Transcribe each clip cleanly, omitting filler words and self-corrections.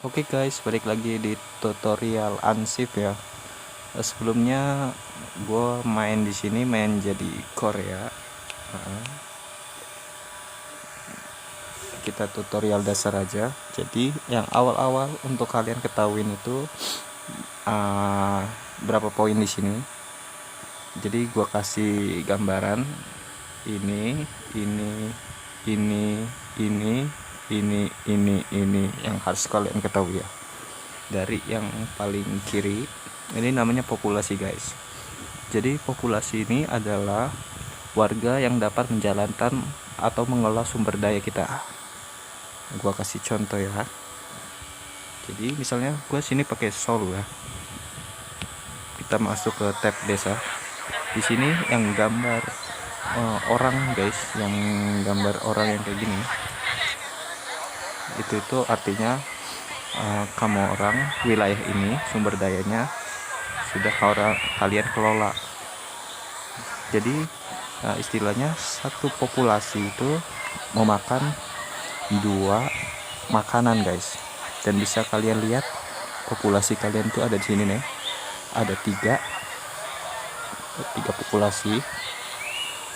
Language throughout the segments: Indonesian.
Oke guys, balik lagi di tutorial Ansip ya. Sebelumnya gue main di sini main jadi Korea. Kita tutorial dasar aja. Jadi yang awal-awal untuk kalian ketahuin itu berapa poin di sini. Jadi gue kasih gambaran ini, ini yang harus kalian ketahui ya. Dari yang paling kiri ini namanya populasi guys. Jadi populasi ini adalah warga yang dapat menjalankan atau mengelola sumber daya kita. Gua kasih contoh ya. Jadi misalnya gua sini pakai Seoul ya. Kita masuk ke tab desa. Di sini yang gambar orang guys, yang gambar orang yang kayak gini. Itu artinya kamu orang wilayah ini sumber dayanya sudah kalian kelola. Jadi istilahnya satu populasi itu memakan 2 makanan guys. Dan bisa kalian lihat populasi kalian tuh ada di sini nih. Ada 3 populasi.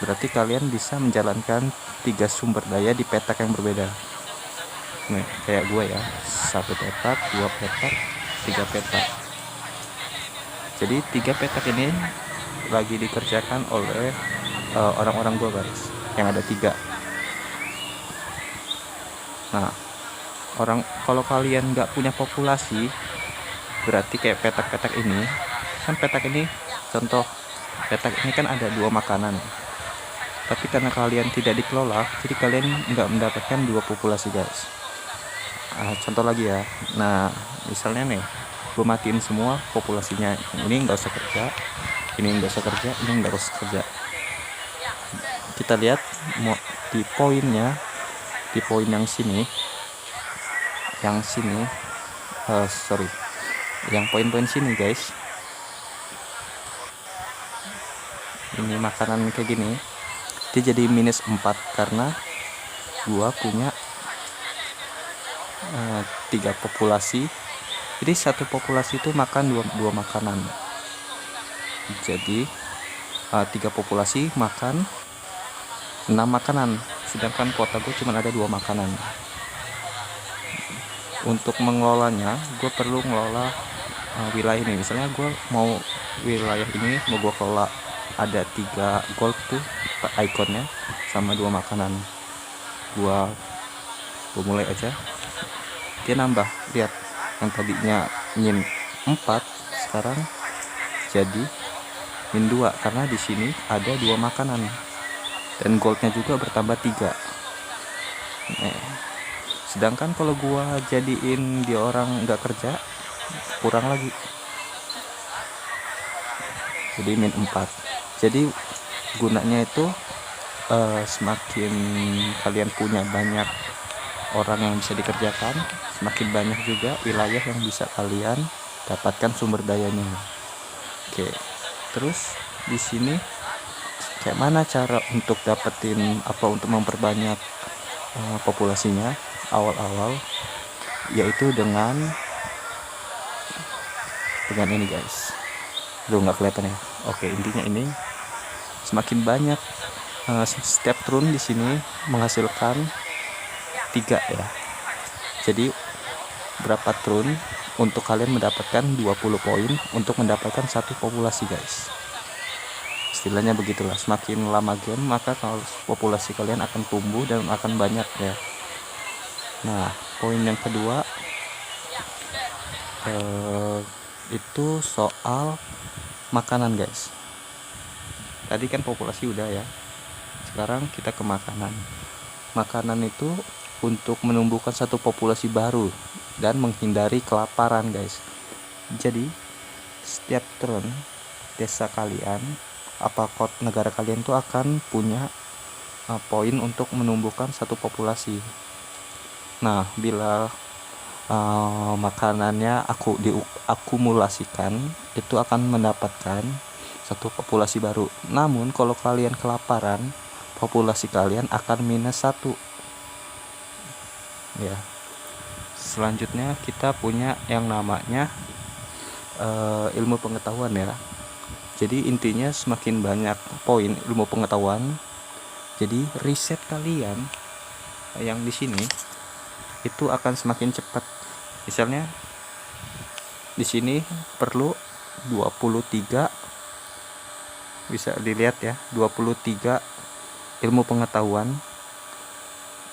Berarti kalian bisa menjalankan 3 sumber daya di petak yang berbeda. Nih, kayak gue ya, 1 petak, 2 petak, 3 petak. Jadi 3 petak ini lagi dikerjakan oleh orang-orang gue guys, yang ada 3. Nah, kalau kalian nggak punya populasi, berarti kayak petak-petak ini kan, petak ini contoh petak ini kan ada 2 makanan, tapi karena kalian tidak dikelola, jadi kalian nggak mendapatkan 2 populasi guys. Contoh lagi ya. Nah, misalnya nih, gue matiin semua populasinya, ini nggak usah kerja, ini nggak usah kerja, ini nggak usah kerja. Kita lihat di poinnya, di poin yang sini, yang poin-poin sini guys, ini makanan kayak gini, dia jadi -4 karena gua punya 3 populasi. Jadi satu populasi itu makan dua makanan. Jadi 3 populasi makan 6 makanan, sedangkan kuota gue cuma ada 2 makanan. Untuk mengelolanya, gue perlu ngelola wilayah ini. Misalnya gue mau wilayah ini mau gue kelola, ada 3 gold tuh ikonnya sama 2 makanan. Gue mulai aja, dia nambah. Lihat, yang tadinya -4 sekarang jadi -2 karena di sini ada 2 makanan dan goldnya juga bertambah 3. Sedangkan kalau gua jadiin dia orang nggak kerja, kurang lagi, jadi -4. Jadi gunanya itu semakin kalian punya banyak orang yang bisa dikerjakan, semakin banyak juga wilayah yang bisa kalian dapatkan sumber dayanya. Oke, terus di sini kayak mana cara untuk dapetin untuk memperbanyak populasinya awal-awal, yaitu dengan ini guys. Nggak kelihatan ya. Oke, intinya ini semakin banyak setiap turun di sini menghasilkan 3 ya. Jadi berapa turun untuk kalian mendapatkan 20 poin untuk mendapatkan satu populasi guys. Istilahnya begitulah. Semakin lama game, maka kalau populasi kalian akan tumbuh dan akan banyak ya. Nah, poin yang kedua itu soal makanan guys. Tadi kan populasi udah ya. Sekarang kita ke makanan. Makanan itu untuk menumbuhkan satu populasi baru dan menghindari kelaparan guys. Jadi setiap turn desa kalian, negara kalian tuh akan punya poin untuk menumbuhkan satu populasi. Nah, bila makanannya diakumulasikan, itu akan mendapatkan satu populasi baru. Namun kalau kalian kelaparan, populasi kalian akan -1 ya. Selanjutnya kita punya yang namanya ilmu pengetahuan ya. Jadi intinya semakin banyak poin ilmu pengetahuan, jadi riset kalian yang di sini itu akan semakin cepat. Misalnya di sini perlu 23, bisa dilihat ya, 23 ilmu pengetahuan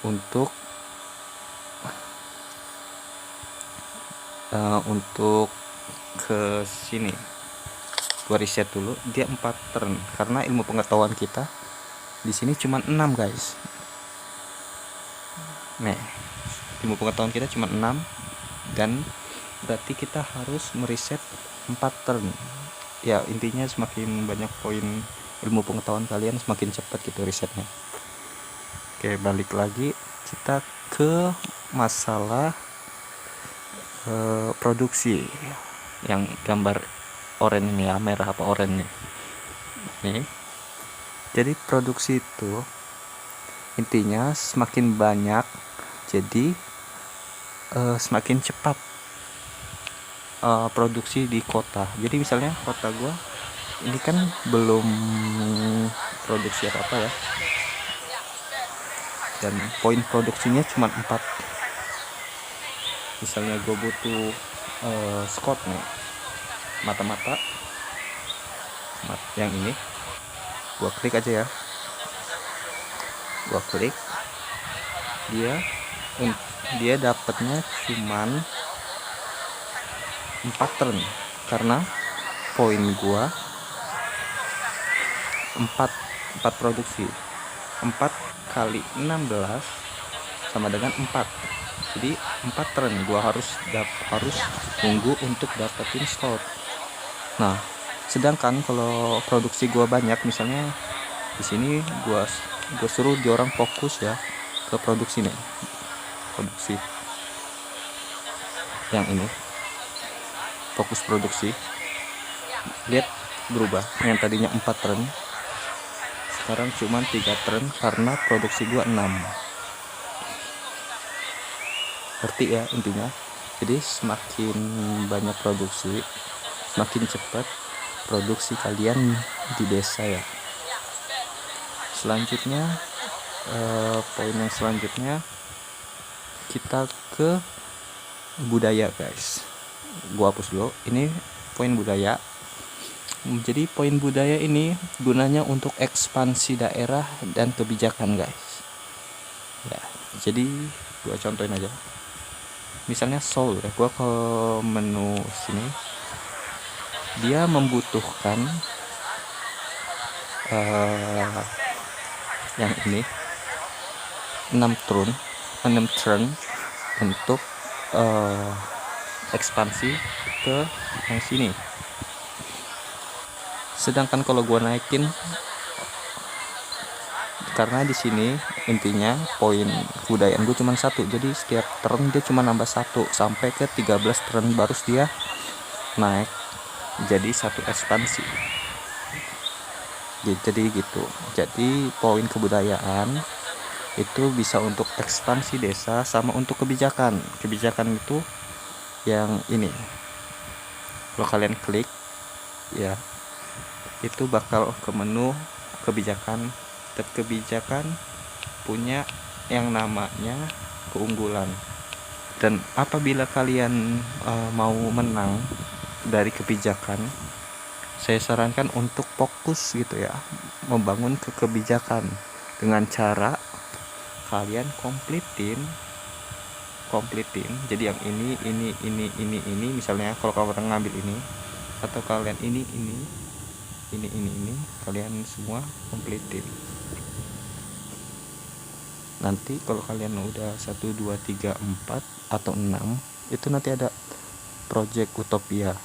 untuk ke sini. Gua riset dulu, dia 4 turn karena ilmu pengetahuan kita di sini cuma 6 guys. Nih, ilmu pengetahuan kita cuma 6, dan berarti kita harus meriset 4 turn. Ya intinya semakin banyak poin ilmu pengetahuan kalian semakin cepat gitu risetnya. Oke, balik lagi kita ke masalah produksi yang gambar oranye ini ya, merah apa oranye nih. Jadi produksi itu intinya semakin banyak, jadi semakin cepat produksi di kota. Jadi misalnya kota gua ini kan belum produksi apa ya, dan poin produksinya cuma 4. Misalnya gue butuh Scott nih, mata-mata yang ini, gua klik aja ya, gua klik, dia dapatnya cuman 4 turn karena poin gua 4 produksi. 4 kali 16 sama dengan 4, jadi 4 turn gua harus tunggu untuk dapetin slot. Nah, sedangkan kalau produksi gua banyak, misalnya di sini gua suruh dia orang fokus ya ke produksi nih, produksi yang ini, fokus produksi. Lihat berubah, yang tadinya 4 turn sekarang cuma 3 turn karena produksi gua 6. Ngerti ya intinya? Jadi semakin banyak produksi, semakin cepat produksi kalian di desa ya. Selanjutnya poin yang selanjutnya kita ke budaya guys. Gua hapus dulu, ini poin budaya. Jadi poin budaya ini gunanya untuk ekspansi daerah dan kebijakan guys ya. Jadi gua contohin aja, misalnya Seoul ya, gua ke menu sini, dia membutuhkan yang ini 6 turn untuk ekspansi ke yang sini. Sedangkan kalau gua naikin, karena di sini intinya poin kebudayaan gue cuma 1, jadi setiap turn dia cuma nambah 1 sampai ke 13 turn baru dia naik jadi 1 ekspansi. Jadi gitu. Jadi poin kebudayaan itu bisa untuk ekspansi desa sama untuk kebijakan. Kebijakan itu yang ini, kalau kalian klik ya, itu bakal ke menu kebijakan, dan kebijakan punya yang namanya keunggulan. Dan apabila kalian mau menang dari kebijakan, saya sarankan untuk fokus gitu ya, membangun ke kebijakan dengan cara kalian komplitin. Jadi yang ini misalnya kalau kalian ngambil ini, atau kalian ini kalian semua komplitin. Nanti kalau kalian udah 1 2 3 4 atau 6, itu nanti ada project utopia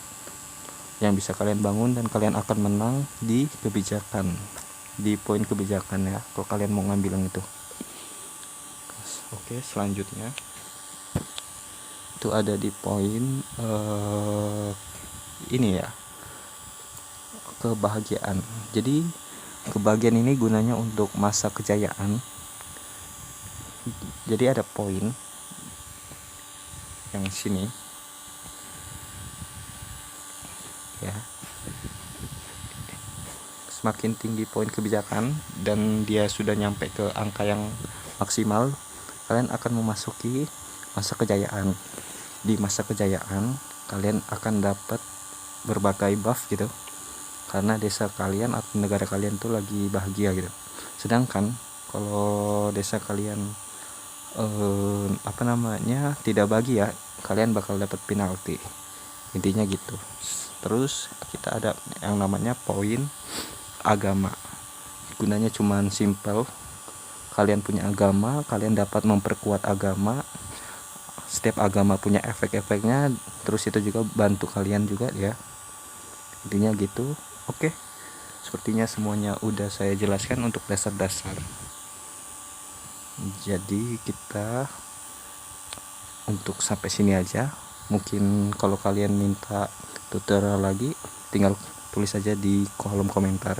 yang bisa kalian bangun, dan kalian akan menang di kebijakan, di poin kebijakan ya, kalau kalian mau ngambil yang itu. Oke, selanjutnya itu ada di poin ini ya, kebahagiaan. Jadi kebahagiaan ini gunanya untuk masa kejayaan. Jadi ada poin yang sini ya. Semakin tinggi poin kebijakan dan dia sudah nyampe ke angka yang maksimal, kalian akan memasuki masa kejayaan. Di masa kejayaan kalian akan dapat berbagai buff gitu, karena desa kalian atau negara kalian tuh lagi bahagia gitu. Sedangkan kalau desa kalian tidak bahagia, kalian bakal dapat penalti, intinya gitu. Terus kita ada yang namanya poin agama. Gunanya cuman simple, kalian punya agama, kalian dapat memperkuat agama. Setiap agama punya efek-efeknya, terus itu juga bantu kalian juga ya, intinya gitu. Oke, sepertinya semuanya udah saya jelaskan untuk dasar-dasar. Jadi kita untuk sampai sini aja. Mungkin kalau kalian minta tutorial lagi, tinggal tulis aja di kolom komentar.